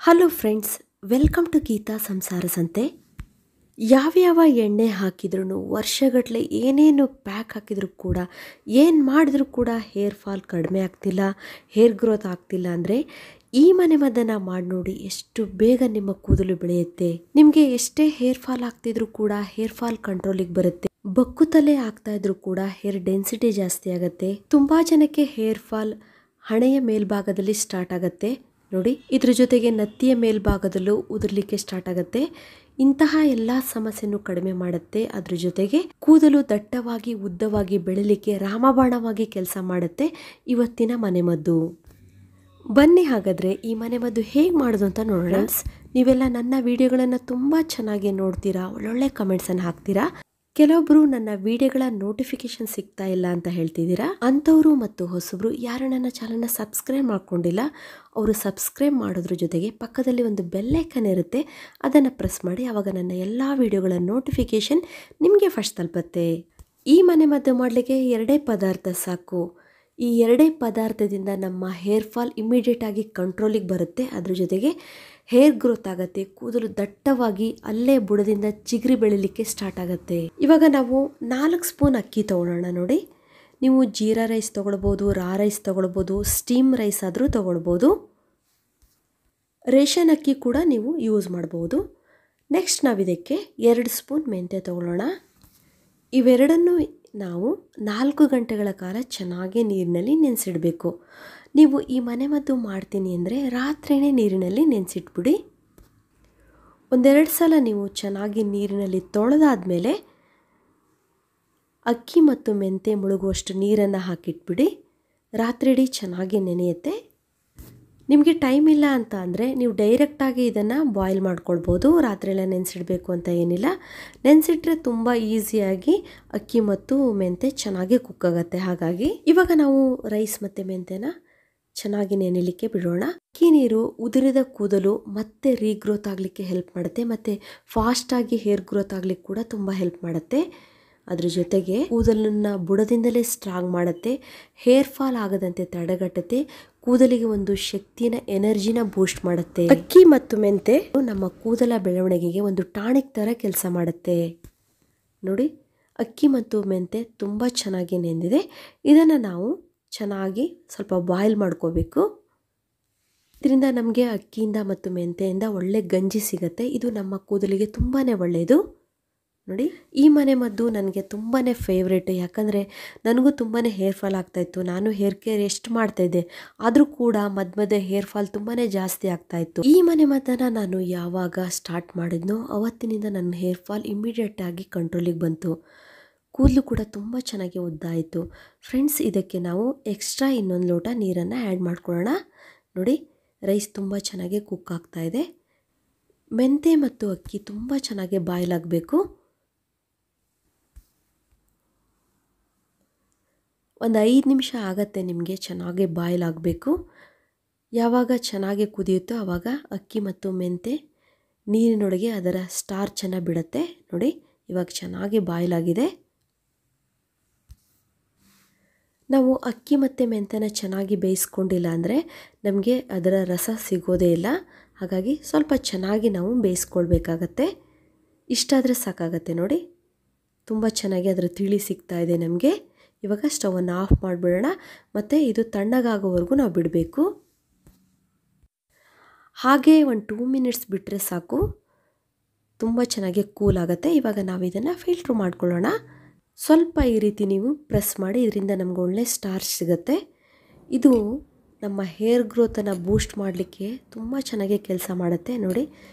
Hello friends, welcome to Geetha Samsara Sante. ಯಾವ್ಯಾವ ಎಣ್ಣೆ ಹಾಕಿದ್ರೂ ವರ್ಷಗಟ್ಟಲೆ ಏನೇನು ಪ್ಯಾಕ್ ಹಾಕಿದರೂ ಕೂಡ ಏನು ಮಾಡಿದ್ರೂ ಕೂಡ ಹೇರ್ ಫಾಲ್ ಕಡಿಮೆ ಆಗ್ತಿಲ್ಲ, ಹೇರ್ ಗ್ರೋತ್ ಆಗ್ತಿಲ್ಲ ಅಂದರೆ ಈ ಮನೆಮದ್ದನ್ನು ಮಾಡಿ ನೋಡಿ. ಎಷ್ಟು ಬೇಗ ನಿಮ್ಮ ಕೂದಲು ಬೆಳೆಯುತ್ತೆ. ನಿಮಗೆ ಎಷ್ಟೇ ಹೇರ್ ಫಾಲ್ ಆಗ್ತಿದ್ರೂ ಕೂಡ ಹೇರ್ ಫಾಲ್ ಕಂಟ್ರೋಲಿಗೆ ಬರುತ್ತೆ. ಬಕ್ಕುತಲೆ ಆಗ್ತಾ ಇದ್ರೂ ಕೂಡ ಹೇರ್ ಡೆನ್ಸಿಟಿ ಜಾಸ್ತಿ ಆಗುತ್ತೆ. ತುಂಬ ಜನಕ್ಕೆ ಹೇರ್ ಫಾಲ್ ಹಣೆಯ ಮೇಲ್ಭಾಗದಲ್ಲಿ ಸ್ಟಾರ್ಟ್ ಆಗುತ್ತೆ ನೋಡಿ. ಇದ್ರ ಜೊತೆಗೆ ನತ್ತಿಯ ಮೇಲ್ಭಾಗದಲ್ಲೂ ಉದುರ್ಲಿಕ್ಕೆ ಸ್ಟಾರ್ಟ್ ಆಗುತ್ತೆ. ಇಂತಹ ಎಲ್ಲ ಸಮಸ್ಯೆನೂ ಕಡಿಮೆ ಮಾಡುತ್ತೆ. ಅದ್ರ ಜೊತೆಗೆ ಕೂದಲು ದಟ್ಟವಾಗಿ ಉದ್ದವಾಗಿ ಬೆಳಿಲಿಕ್ಕೆ ರಾಮಬಾಣವಾಗಿ ಕೆಲಸ ಮಾಡುತ್ತೆ ಇವತ್ತಿನ ಮನೆಮದ್ದು. ಬನ್ನಿ ಹಾಗಾದ್ರೆ ಈ ಮನೆಮದ್ದು ಹೇಗೆ ಮಾಡೋದು ಅಂತ ನೋಡೋಣ. ನೀವೆಲ್ಲ ನನ್ನ ವಿಡಿಯೋಗಳನ್ನು ತುಂಬ ಚೆನ್ನಾಗಿ ನೋಡ್ತೀರಾ, ಒಳ್ಳೊಳ್ಳೆ ಕಮೆಂಟ್ಸನ್ನು ಹಾಕ್ತೀರಾ. ಕೆಲವೊಬ್ರು ನನ್ನ ವಿಡಿಯೋಗಳ ನೋಟಿಫಿಕೇಶನ್ ಸಿಗ್ತಾ ಇಲ್ಲ ಅಂತ ಹೇಳ್ತಿದ್ದೀರಾ. ಅಂಥವ್ರು ಮತ್ತು ಹೊಸಬ್ರು ಯಾರು ನನ್ನ ಚಾನಲ್ನ ಸಬ್ಸ್ಕ್ರೈಬ್ ಮಾಡ್ಕೊಂಡಿಲ್ಲ ಅವರು ಸಬ್ಸ್ಕ್ರೈಬ್ ಮಾಡೋದ್ರ ಜೊತೆಗೆ ಪಕ್ಕದಲ್ಲಿ ಒಂದು ಬೆಲ್ ಐಕನ್ ಇರುತ್ತೆ, ಅದನ್ನು ಪ್ರೆಸ್ ಮಾಡಿ. ಆವಾಗ ನನ್ನ ಎಲ್ಲ ವಿಡಿಯೋಗಳ ನೋಟಿಫಿಕೇಶನ್ ನಿಮಗೆ ಫಸ್ಟ್ ತಲುಪುತ್ತೆ. ಈ ಮನೆಮದ್ದು ಮಾಡಲಿಕ್ಕೆ 2 ಪದಾರ್ಥ ಸಾಕು. ಈ 2 ಪದಾರ್ಥದಿಂದ ನಮ್ಮ ಹೇರ್ ಫಾಲ್ ಇಮಿಡಿಯೇಟ್ ಆಗಿ ಕಂಟ್ರೋಲಿಗೆ ಬರುತ್ತೆ. ಅದ್ರ ಜೊತೆಗೆ ಹೇರ್ ಗ್ರೋತ್ ಆಗುತ್ತೆ. ಕೂದಲು ದಟ್ಟವಾಗಿ ಅಲ್ಲೇ ಬುಡದಿಂದ ಚಿಗುರಿ ಬೆಳಿಲಿಕ್ಕೆ ಸ್ಟಾರ್ಟ್ ಆಗುತ್ತೆ. ಇವಾಗ ನಾವು 4 ಸ್ಪೂನ್ ಅಕ್ಕಿ ತಗೊಳ್ಳೋಣ ನೋಡಿ. ನೀವು ಜೀರಾ ರೈಸ್ ತೊಗೊಳ್ಬೋದು, ರಾ ರೈಸ್ ತೊಗೊಳ್ಬೋದು, ಸ್ಟೀಮ್ ರೈಸ್ ಆದರೂ ತೊಗೊಳ್ಬೋದು. ರೇಷನ್ ಅಕ್ಕಿ ಕೂಡ ನೀವು ಯೂಸ್ ಮಾಡ್ಬೋದು. ನೆಕ್ಸ್ಟ್ ನಾವು ಇದಕ್ಕೆ 2 ಸ್ಪೂನ್ ಮೆಂತ್ಯ ತೊಗೊಳ್ಳೋಣ. ಇವೆರಡನ್ನು ನಾವು 4 ಗಂಟೆಗಳ ಕಾಲ ಚೆನ್ನಾಗಿ ನೀರಿನಲ್ಲಿ ನೆನೆಸಿಡಬೇಕು. ನೀವು ಈ ಮನೆಮದ್ದು ಮಾಡ್ತೀನಿ ಅಂದರೆ ರಾತ್ರಿಯೇ ನೀರಿನಲ್ಲಿ ನೆನೆಸಿಟ್ಬಿಡಿ. 1-2 ಸಲ ನೀವು ಚೆನ್ನಾಗಿ ನೀರಿನಲ್ಲಿ ತೊಳೆದಾದ್ಮೇಲೆ ಅಕ್ಕಿ ಮತ್ತು ಮೆಂತೆ ಮುಳುಗುವಷ್ಟು ನೀರನ್ನು ಹಾಕಿಟ್ಬಿಡಿ. ರಾತ್ರಿ ಇಡೀ ಚೆನ್ನಾಗಿ ನೆನೆಯುತ್ತೆ. ನಿಮಗೆ ಟೈಮ್ ಇಲ್ಲ ಅಂತ ಅಂದರೆ ನೀವು ಡೈರೆಕ್ಟಾಗಿ ಇದನ್ನು ಬಾಯ್ಲ್ ಮಾಡ್ಕೊಳ್ಬೋದು. ರಾತ್ರಿ ಎಲ್ಲ ನೆನೆಸಿಡಬೇಕು ಅಂತ ಏನಿಲ್ಲ. ನೆನೆಸಿಟ್ರೆ ತುಂಬ ಈಸಿಯಾಗಿ ಅಕ್ಕಿ ಮತ್ತು ಮೆಂತೆ ಚೆನ್ನಾಗಿ ಕುಕ್ ಆಗುತ್ತೆ. ಹಾಗಾಗಿ ಇವಾಗ ನಾವು ರೈಸ್ ಮತ್ತು ಮೆಂತೆನ ಚೆನ್ನಾಗಿ ನೆನೆಯಲಿಕ್ಕೆ ಬಿಡೋಣ. ಅಕ್ಕಿ ನೀರು ಉದುರಿದ ಕೂದಲು ಮತ್ತೆ ರೀಗ್ರೋತ್ ಆಗಲಿಕ್ಕೆ ಹೆಲ್ಪ್ ಮಾಡುತ್ತೆ, ಮತ್ತು ಫಾಸ್ಟಾಗಿ ಹೇರ್ ಗ್ರೋತ್ ಆಗಲಿಕ್ಕೆ ಕೂಡ ತುಂಬ ಹೆಲ್ಪ್ ಮಾಡುತ್ತೆ. ಅದ್ರ ಜೊತೆಗೆ ಕೂದಲನ್ನು ಬುಡದಿಂದಲೇ ಸ್ಟ್ರಾಂಗ್ ಮಾಡುತ್ತೆ. ಹೇರ್ ಫಾಲ್ ಆಗದಂತೆ ತಡೆಗಟ್ಟುತ್ತೆ. ಕೂದಲಿಗೆ ಒಂದು ಶಕ್ತಿನ ಎನರ್ಜಿನ ಬೂಸ್ಟ್ ಮಾಡುತ್ತೆ. ಅಕ್ಕಿ ಮತ್ತು ಮೆಂತೆ ನಮ್ಮ ಕೂದಲ ಬೆಳವಣಿಗೆಗೆ ಒಂದು ಟಾನಿಕ್ ಥರ ಕೆಲಸ ಮಾಡುತ್ತೆ ನೋಡಿ. ಅಕ್ಕಿ ಮತ್ತು ಮೆಂತೆ ತುಂಬ ಚೆನ್ನಾಗಿ ನೆಂದಿದೆ. ಇದನ್ನು ನಾವು ಚೆನ್ನಾಗಿ ಸ್ವಲ್ಪ ಬಾಯ್ಲ್ ಮಾಡ್ಕೋಬೇಕು. ಇದರಿಂದ ನಮಗೆ ಅಕ್ಕಿಯಿಂದ ಮತ್ತು ಮೆಂತೆಯಿಂದ ಒಳ್ಳೆ ಗಂಜಿ ಸಿಗುತ್ತೆ. ಇದು ನಮ್ಮ ಕೂದಲಿಗೆ ತುಂಬಾ ಒಳ್ಳೆಯದು ನೋಡಿ. ಈ ಮನೆಮದ್ದು ನನಗೆ ತುಂಬಾ ಫೇವ್ರೇಟ್. ಯಾಕಂದರೆ ನನಗೂ ತುಂಬಾ ಹೇರ್ ಫಾಲ್ ಆಗ್ತಾಯಿತ್ತು. ನಾನು ಹೇರ್ ಕೇರ್ ಎಷ್ಟು ಮಾಡ್ತಾಯಿದ್ದೆ, ಆದರೂ ಕೂಡ ಮಧ್ಯೆ ಹೇರ್ ಫಾಲ್ ತುಂಬಾ ಜಾಸ್ತಿ ಆಗ್ತಾಯಿತ್ತು. ಈ ಮನೆಮದ್ದನ್ನು ನಾನು ಯಾವಾಗ ಸ್ಟಾರ್ಟ್ ಮಾಡಿದ್ನೋ ಅವತ್ತಿನಿಂದ ನನ್ನ ಹೇರ್ ಫಾಲ್ ಇಮಿಡಿಯೇಟ್ ಆಗಿ ಕಂಟ್ರೋಲಿಗೆ ಬಂತು. ಕೂದಲು ಕೂಡ ತುಂಬ ಚೆನ್ನಾಗಿ ಉದ್ದ ಆಯಿತು. ಫ್ರೆಂಡ್ಸ್, ಇದಕ್ಕೆ ನಾವು ಎಕ್ಸ್ಟ್ರಾ ಇನ್ನೊಂದು ಲೋಟ ನೀರನ್ನು ಆ್ಯಡ್ ಮಾಡ್ಕೊಳ್ಳೋಣ ನೋಡಿ. ರೈಸ್ ತುಂಬ ಚೆನ್ನಾಗಿ ಕುಕ್ ಆಗ್ತಾ ಇದೆ. ಮೆಂತೆ ಮತ್ತು ಅಕ್ಕಿ ತುಂಬ ಚೆನ್ನಾಗಿ ಬಾಯ್ಲ್ ಆಗಬೇಕು. ಒಂದು 5 ನಿಮಿಷ ಆಗತ್ತೆ ನಿಮಗೆ ಚೆನ್ನಾಗಿ ಬಾಯ್ಲ್ ಆಗಬೇಕು. ಯಾವಾಗ ಚೆನ್ನಾಗಿ ಕುದಿಯುತ್ತೋ ಆವಾಗ ಅಕ್ಕಿ ಮತ್ತು ಮೆಂತೆ ನೀರಿನೊಳಗೆ ಅದರ ಸ್ಟಾರ್ಚನ್ನು ಬಿಡುತ್ತೆ ನೋಡಿ. ಇವಾಗ ಚೆನ್ನಾಗಿ ಬಾಯ್ಲ್ ಆಗಿದೆ. ನಾವು ಅಕ್ಕಿ ಮತ್ತು ಮೆಂತೆನ ಚೆನ್ನಾಗಿ ಬೇಯಿಸ್ಕೊಂಡಿಲ್ಲ ಅಂದರೆ ನಮಗೆ ಅದರ ರಸ ಸಿಗೋದೇ ಇಲ್ಲ. ಹಾಗಾಗಿ ಸ್ವಲ್ಪ ಚೆನ್ನಾಗಿ ನಾವು ಬೇಯಿಸ್ಕೊಳ್ಬೇಕಾಗತ್ತೆ. ಇಷ್ಟಾದರೆ ಸಾಕಾಗತ್ತೆ ನೋಡಿ. ತುಂಬ ಚೆನ್ನಾಗಿ ಅದರ ತಿಳಿ ಸಿಗ್ತಾ ಇದೆ ನಮಗೆ. ಇವಾಗ ಸ್ಟವನ್ನು ಆಫ್ ಮಾಡಿಬಿಡೋಣ. ಮತ್ತು ಇದು ತಣ್ಣಗಾಗೋವರೆಗೂ ನಾವು ಬಿಡಬೇಕು. ಹಾಗೆ ಒಂದು 2 ಮಿನಿಟ್ಸ್ ಬಿಟ್ಟರೆ ಸಾಕು, ತುಂಬ ಚೆನ್ನಾಗಿ ಕೂಲ್ ಆಗುತ್ತೆ. ಇವಾಗ ನಾವು ಇದನ್ನು ಫಿಲ್ಟ್ರ್ ಮಾಡ್ಕೊಳ್ಳೋಣ. ಸ್ವಲ್ಪ ಈ ರೀತಿ ನೀವು ಪ್ರೆಸ್ ಮಾಡಿ, ಇದರಿಂದ ನಮ್ಗೆ ಒಳ್ಳೆ ಸ್ಟಾರ್ಚ್ ಸಿಗುತ್ತೆ. ಇದು ನಮ್ಮ ಹೇರ್ ಗ್ರೋತನ್ನು ಬೂಸ್ಟ್ ಮಾಡಲಿಕ್ಕೆ ತುಂಬ ಚೆನ್ನಾಗಿ ಕೆಲಸ ಮಾಡುತ್ತೆ ನೋಡಿ.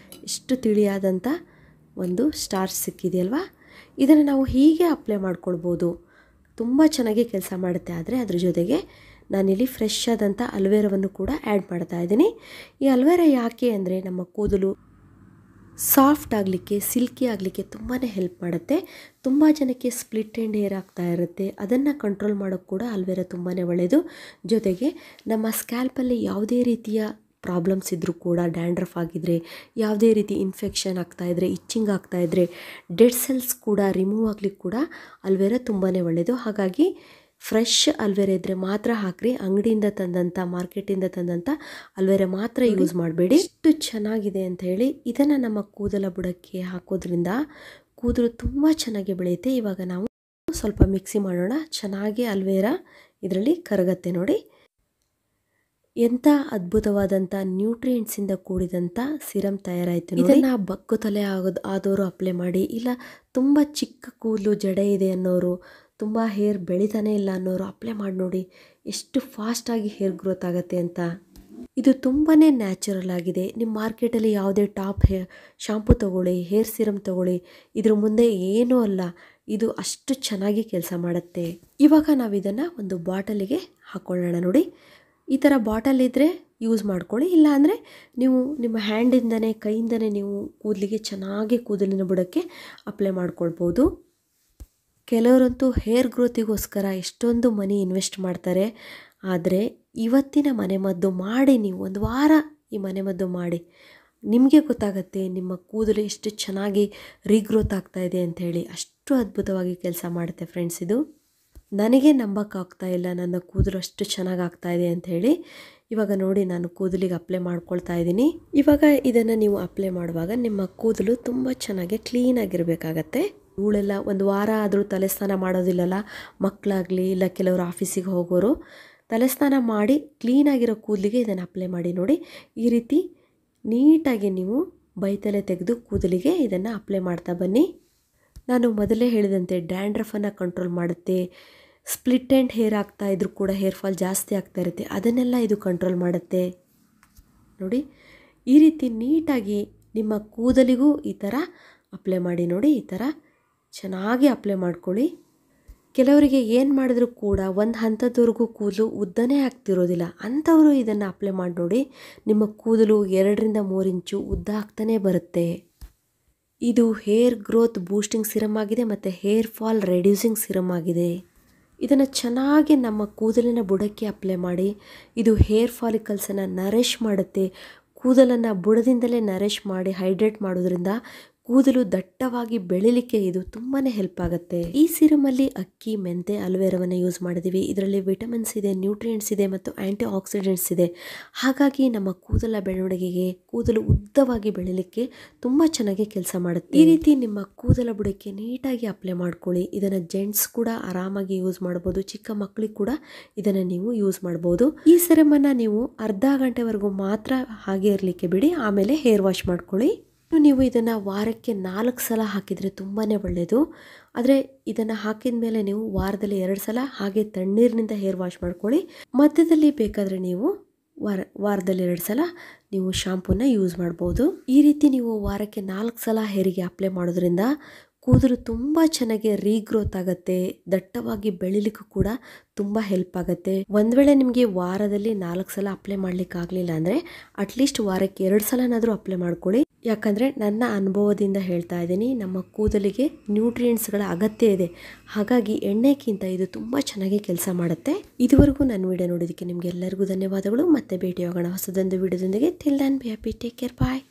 ಇಷ್ಟು ತಿಳಿಯಾದಂಥ ಒಂದು ಸ್ಟಾರ್ಚ್ ಸಿಕ್ಕಿದೆಯಲ್ವಾ. ಇದನ್ನು ನಾವು ಹೀಗೆ ಅಪ್ಲೈ ಮಾಡ್ಕೊಳ್ಬೋದು. ತುಂಬ ಚೆನ್ನಾಗಿ ಕೆಲಸ ಮಾಡುತ್ತೆ. ಆದರೆ ಅದ್ರ ಜೊತೆಗೆ ನಾನಿಲ್ಲಿ ಫ್ರೆಶ್ ಆದಂಥ ಅಲ್ವೇರಾವನ್ನು ಕೂಡ ಆ್ಯಡ್ ಮಾಡ್ತಾ ಇದ್ದೀನಿ. ಈ ಅಲ್ವೇರಾ ಯಾಕೆ ಅಂದರೆ ನಮ್ಮ ಕೂದಲು ಸಾಫ್ಟ್ ಆಗಲಿಕ್ಕೆ, ಸಿಲ್ಕಿ ಆಗಲಿಕ್ಕೆ ತುಂಬಾ ಹೆಲ್ಪ್ ಮಾಡುತ್ತೆ. ತುಂಬ ಜನಕ್ಕೆ ಸ್ಪ್ಲಿಟ್ ಎಂಡ್ ಹೇರ್ ಆಗ್ತಾ ಇರುತ್ತೆ. ಅದನ್ನು ಕಂಟ್ರೋಲ್ ಮಾಡೋಕ್ಕೆ ಕೂಡ ಅಲ್ವೇರಾ ತುಂಬಾ ಒಳ್ಳೆಯದು. ಜೊತೆಗೆ ನಮ್ಮ ಸ್ಕ್ಯಾಲ್ಪಲ್ಲಿ ಯಾವುದೇ ರೀತಿಯ ಪ್ರಾಬ್ಲಮ್ಸ್ ಇದ್ದರೂ ಕೂಡ, ಡ್ಯಾಂಡ್ರಫ್ ಆಗಿದ್ದರೆ, ಯಾವುದೇ ರೀತಿ ಇನ್ಫೆಕ್ಷನ್ ಆಗ್ತಾಯಿದ್ರೆ, ಇಚ್ಚಿಂಗ್ ಆಗ್ತಾಯಿದ್ರೆ, ಡೆಡ್ ಸೆಲ್ಸ್ ಕೂಡ ರಿಮೂವ್ ಆಗಲಿಕ್ಕೆ ಕೂಡ ಅಲ್ವೇರಾ ತುಂಬಾ ಒಳ್ಳೆಯದು. ಹಾಗಾಗಿ ಫ್ರೆಶ್ ಅಲ್ವೇರಾ ಇದ್ದರೆ ಮಾತ್ರ ಹಾಕ್ರಿ. ಅಂಗಡಿಯಿಂದ ತಂದಂಥ ಮಾರ್ಕೆಟಿಂದ ತಂದಂಥ ಅಲ್ವೇರಾ ಮಾತ್ರ ಯೂಸ್ ಮಾಡಬೇಡಿ. ಎಷ್ಟು ಚೆನ್ನಾಗಿದೆ ಅಂತ ಹೇಳಿ. ಇದನ್ನು ನಮ್ಮ ಕೂದಲ ಬುಡಕ್ಕೆ ಹಾಕೋದ್ರಿಂದ ಕೂದಲು ತುಂಬ ಚೆನ್ನಾಗಿ ಬೆಳೆಯುತ್ತೆ. ಇವಾಗ ನಾವು ಸ್ವಲ್ಪ ಮಿಕ್ಸಿ ಮಾಡೋಣ. ಚೆನ್ನಾಗಿ ಅಲ್ವೇರಾ ಇದರಲ್ಲಿ ಕರಗತ್ತೆ ನೋಡಿ. ಎಂಥ ಅದ್ಭುತವಾದಂಥ ನ್ಯೂಟ್ರಿಯೆಂಟ್ಸಿಂದ ಕೂಡಿದಂಥ ಸಿರಮ್ ತಯಾರಾಯಿತು. ಇದನ್ನು ಬಗ್ಗು ತಲೆ ಆದವರು ಅಪ್ಲೈ ಮಾಡಿ, ಇಲ್ಲ ತುಂಬ ಚಿಕ್ಕ ಕೂದಲು ಜಡೆ ಇದೆ ಅನ್ನೋರು, ತುಂಬ ಹೇರ್ ಬೆಳಿತಾನೆ ಇಲ್ಲ ಅನ್ನೋರು ಅಪ್ಲೈ ಮಾಡಿ ನೋಡಿ ಎಷ್ಟು ಫಾಸ್ಟಾಗಿ ಹೇರ್ ಗ್ರೋತ್ ಆಗುತ್ತೆ ಅಂತ. ಇದು ತುಂಬಾ ನ್ಯಾಚುರಲ್ ಆಗಿದೆ. ನಿಮ್ಮ ಮಾರ್ಕೆಟಲ್ಲಿ ಯಾವುದೇ ಟಾಪ್ ಶಾಂಪು ತೊಗೊಳ್ಳಿ, ಹೇರ್ ಸಿರಮ್ ತೊಗೊಳ್ಳಿ, ಇದ್ರ ಮುಂದೆ ಏನೂ ಅಲ್ಲ. ಇದು ಅಷ್ಟು ಚೆನ್ನಾಗಿ ಕೆಲಸ ಮಾಡುತ್ತೆ. ಇವಾಗ ನಾವು ಇದನ್ನು ಒಂದು ಬಾಟಲಿಗೆ ಹಾಕ್ಕೊಳ್ಳೋಣ ನೋಡಿ. ಈ ಥರ ಬಾಟಲ್ ಇದ್ದರೆ ಯೂಸ್ ಮಾಡ್ಕೊಳ್ಳಿ. ಇಲ್ಲ ಅಂದರೆ ನೀವು ನಿಮ್ಮ ಹ್ಯಾಂಡಿಂದನೇ ಕೈಯಿಂದನೇ ನೀವು ಕೂದಲಿಗೆ ಚೆನ್ನಾಗಿ ಕೂದಲಿನ ಬುಡಕ್ಕೆ ಅಪ್ಲೈ ಮಾಡ್ಕೊಳ್ಬೋದು. ಕೆಲವರಂತೂ ಹೇರ್ ಗ್ರೋತಿಗೋಸ್ಕರ ಎಷ್ಟೊಂದು ಮನಿ ಇನ್ವೆಸ್ಟ್ ಮಾಡ್ತಾರೆ. ಆದರೆ ಇವತ್ತಿನ ಮನೆಮದ್ದು ಮಾಡಿ ನೀವು ಒಂದು ವಾರ ಈ ಮನೆಮದ್ದು ಮಾಡಿ, ನಿಮಗೆ ಗೊತ್ತಾಗುತ್ತೆ ನಿಮ್ಮ ಕೂದಲು ಎಷ್ಟು ಚೆನ್ನಾಗಿ ರೀಗ್ರೋತ್ ಆಗ್ತಾ ಇದೆ ಅಂಥೇಳಿ. ಅಷ್ಟು ಅದ್ಭುತವಾಗಿ ಕೆಲಸ ಮಾಡುತ್ತೆ ಫ್ರೆಂಡ್ಸ್ ಇದು. ನನಗೆ ನಂಬಕ್ಕಾಗ್ತಾ ಇಲ್ಲ ನನ್ನ ಕೂದಲು ಅಷ್ಟು ಚೆನ್ನಾಗಿ ಆಗ್ತಾ ಇದೆ ಅಂಥೇಳಿ. ಇವಾಗ ನೋಡಿ ನಾನು ಕೂದಲಿಗೆ ಅಪ್ಲೈ ಮಾಡ್ಕೊಳ್ತಾ ಇದ್ದೀನಿ. ಇವಾಗ ಇದನ್ನು ನೀವು ಅಪ್ಲೈ ಮಾಡುವಾಗ ನಿಮ್ಮ ಕೂದಲು ತುಂಬ ಚೆನ್ನಾಗಿ ಕ್ಲೀನಾಗಿರಬೇಕಾಗತ್ತೆ. ಇವಳೆಲ್ಲ ಒಂದು ವಾರ ಆದರೂ ತಲೆ ಸ್ನಾನ ಮಾಡೋದಿಲ್ಲಲ್ಲ, ಮಕ್ಕಳಾಗಲಿ ಇಲ್ಲ ಕೆಲವರು ಆಫೀಸಿಗೆ ಹೋಗೋರು, ತಲೆ ಸ್ನಾನ ಮಾಡಿ ಕ್ಲೀನಾಗಿರೋ ಕೂದಲಿಗೆ ಇದನ್ನು ಅಪ್ಲೈ ಮಾಡಿ ನೋಡಿ. ಈ ರೀತಿ ನೀಟಾಗಿ ನೀವು ಬೈತಲೆ ತೆಗೆದು ಕೂದಲಿಗೆ ಇದನ್ನು ಅಪ್ಲೈ ಮಾಡ್ತಾ ಬನ್ನಿ. ನಾನು ಮೊದಲೇ ಹೇಳಿದಂತೆ ಡ್ಯಾಂಡ್ರಫನ್ನು ಕಂಟ್ರೋಲ್ ಮಾಡುತ್ತೆ. ಸ್ಪ್ಲಿಟ್ ಆ್ಯಂಡ್ ಹೇರ್ ಆಗ್ತಾ ಇದ್ರೂ ಕೂಡ ಹೇರ್ ಫಾಲ್ ಜಾಸ್ತಿ ಆಗ್ತಾ ಇರುತ್ತೆ, ಅದನ್ನೆಲ್ಲ ಇದು ಕಂಟ್ರೋಲ್ ಮಾಡುತ್ತೆ ನೋಡಿ. ಈ ರೀತಿ ನೀಟಾಗಿ ನಿಮ್ಮ ಕೂದಲಿಗೂ ಈ ಥರ ಅಪ್ಲೈ ಮಾಡಿ ನೋಡಿ. ಈ ಥರ ಚೆನ್ನಾಗಿ ಅಪ್ಲೈ ಮಾಡ್ಕೊಳ್ಳಿ. ಕೆಲವರಿಗೆ ಏನು ಮಾಡಿದ್ರೂ ಕೂಡ ಒಂದು ಹಂತದವರೆಗೂ ಕೂದಲು ಉದ್ದನೇ ಆಗ್ತಿರೋದಿಲ್ಲ, ಅಂಥವರು ಇದನ್ನು ಅಪ್ಲೈ ಮಾಡಿ ನೋಡಿ. ನಿಮ್ಮ ಕೂದಲು 2-3 ಇಂಚು ಉದ್ದ ಆಗ್ತಾನೇ ಬರುತ್ತೆ. ಇದು ಹೇರ್ ಗ್ರೋತ್ ಬೂಸ್ಟಿಂಗ್ ಸಿರಮ್ ಆಗಿದೆ ಮತ್ತು ಹೇರ್ ಫಾಲ್ ರೆಡ್ಯೂಸಿಂಗ್ ಸಿರಮ್ ಆಗಿದೆ. ಇದನ್ನು ಚೆನ್ನಾಗಿ ನಮ್ಮ ಕೂದಲಿನ ಬುಡಕ್ಕೆ ಅಪ್ಲೈ ಮಾಡಿ. ಇದು ಹೇರ್ ಫಾಲಿಕಲ್ಸನ್ನು ನರಿಷ್ ಮಾಡುತ್ತೆ. ಕೂದಲನ್ನು ಬುಡದಿಂದಲೇ ನರಿಷ್ ಮಾಡಿ ಹೈಡ್ರೇಟ್ ಮಾಡೋದ್ರಿಂದ ಕೂದಲು ದಟ್ಟವಾಗಿ ಬೆಳಿಲಿಕ್ಕೆ ಇದು ತುಂಬಾ ಹೆಲ್ಪ್ ಆಗುತ್ತೆ. ಈ ಸಿರಮಲ್ಲಿ ಅಕ್ಕಿ, ಮೆಂತೆ, ಅಲೋವೆರಾವನ್ನು ಯೂಸ್ ಮಾಡಿದ್ದೀವಿ. ಇದರಲ್ಲಿ ವಿಟಮಿನ್ಸ್ ಇದೆ, ನ್ಯೂಟ್ರಿಯೆಂಟ್ಸ್ ಇದೆ ಮತ್ತು ಆ್ಯಂಟಿ ಆಕ್ಸಿಡೆಂಟ್ಸ್ ಇದೆ. ಹಾಗಾಗಿ ನಮ್ಮ ಕೂದಲ ಬೆಳವಣಿಗೆಗೆ, ಕೂದಲು ಉದ್ದವಾಗಿ ಬೆಳಿಲಿಕ್ಕೆ ತುಂಬ ಚೆನ್ನಾಗಿ ಕೆಲಸ ಮಾಡುತ್ತೆ. ಈ ರೀತಿ ನಿಮ್ಮ ಕೂದಲ ಬುಡಕ್ಕೆ ನೀಟಾಗಿ ಅಪ್ಲೈ ಮಾಡ್ಕೊಳ್ಳಿ. ಇದನ್ನು ಜೆಂಟ್ಸ್ ಕೂಡ ಆರಾಮಾಗಿ ಯೂಸ್ ಮಾಡ್ಬೋದು, ಚಿಕ್ಕ ಮಕ್ಕಳಿಗೆ ಕೂಡ ಇದನ್ನು ನೀವು ಯೂಸ್ ಮಾಡ್ಬೋದು. ಈ ಸಿರಮನ್ನು ನೀವು ಅರ್ಧ ಗಂಟೆವರೆಗೂ ಮಾತ್ರ ಹಾಗೆ ಇರಲಿಕ್ಕೆ ಬಿಡಿ, ಆಮೇಲೆ ಹೇರ್ ವಾಶ್ ಮಾಡ್ಕೊಳ್ಳಿ. ನೀವು ಇದನ್ನು ವಾರಕ್ಕೆ 4 ಸಲ ಹಾಕಿದರೆ ತುಂಬಾ ಒಳ್ಳೆಯದು. ಆದರೆ ಇದನ್ನು ಹಾಕಿದ ಮೇಲೆ ನೀವು ವಾರದಲ್ಲಿ 2 ಸಲ ಹಾಗೆ ತಣ್ಣೀರಿನಿಂದ ಹೇರ್ ವಾಶ್ ಮಾಡ್ಕೊಳ್ಳಿ. ಮಧ್ಯದಲ್ಲಿ ಬೇಕಾದರೆ ನೀವು ವಾರದಲ್ಲಿ 2 ಸಲ ನೀವು ಶಾಂಪೂನ ಯೂಸ್ ಮಾಡ್ಬೋದು. ಈ ರೀತಿ ನೀವು ವಾರಕ್ಕೆ 4 ಸಲ ಹೇರಿಗೆ ಅಪ್ಲೈ ಮಾಡೋದ್ರಿಂದ ಕೂದಲು ತುಂಬ ಚೆನ್ನಾಗಿ ರೀಗ್ರೋತ್ ಆಗುತ್ತೆ, ದಟ್ಟವಾಗಿ ಬೆಳಿಲಿಕ್ಕೂ ಕೂಡ ತುಂಬ ಹೆಲ್ಪ್ ಆಗುತ್ತೆ. ಒಂದು ವೇಳೆ ನಿಮಗೆ ವಾರದಲ್ಲಿ 4 ಸಲ ಅಪ್ಲೈ ಮಾಡ್ಲಿಕ್ಕೆ ಆಗಲಿಲ್ಲ ಅಂದರೆ ಅಟ್ಲೀಸ್ಟ್ ವಾರಕ್ಕೆ 2 ಸಲನಾದರೂ ಅಪ್ಲೈ ಮಾಡ್ಕೊಳ್ಳಿ. ಯಾಕಂದರೆ ನನ್ನ ಅನುಭವದಿಂದ ಹೇಳ್ತಾ ಇದ್ದೀನಿ, ನಮ್ಮ ಕೂದಲಿಗೆ ನ್ಯೂಟ್ರಿಯೆಂಟ್ಸ್ಗಳ ಅಗತ್ಯ ಇದೆ. ಹಾಗಾಗಿ ಎಣ್ಣೆಗಿಂತ ಇದು ತುಂಬ ಚೆನ್ನಾಗಿ ಕೆಲಸ ಮಾಡುತ್ತೆ. ಇದುವರೆಗೂ ನನ್ನ ವಿಡಿಯೋ ನೋಡೋದಕ್ಕೆ ನಿಮಗೆಲ್ಲರಿಗೂ ಧನ್ಯವಾದಗಳು. ಮತ್ತೆ ಭೇಟಿಯಾಗೋಣ ಹೊಸದೊಂದು ವಿಡಿಯೋದೊಂದಿಗೆ. Till then be happy, take care, bye.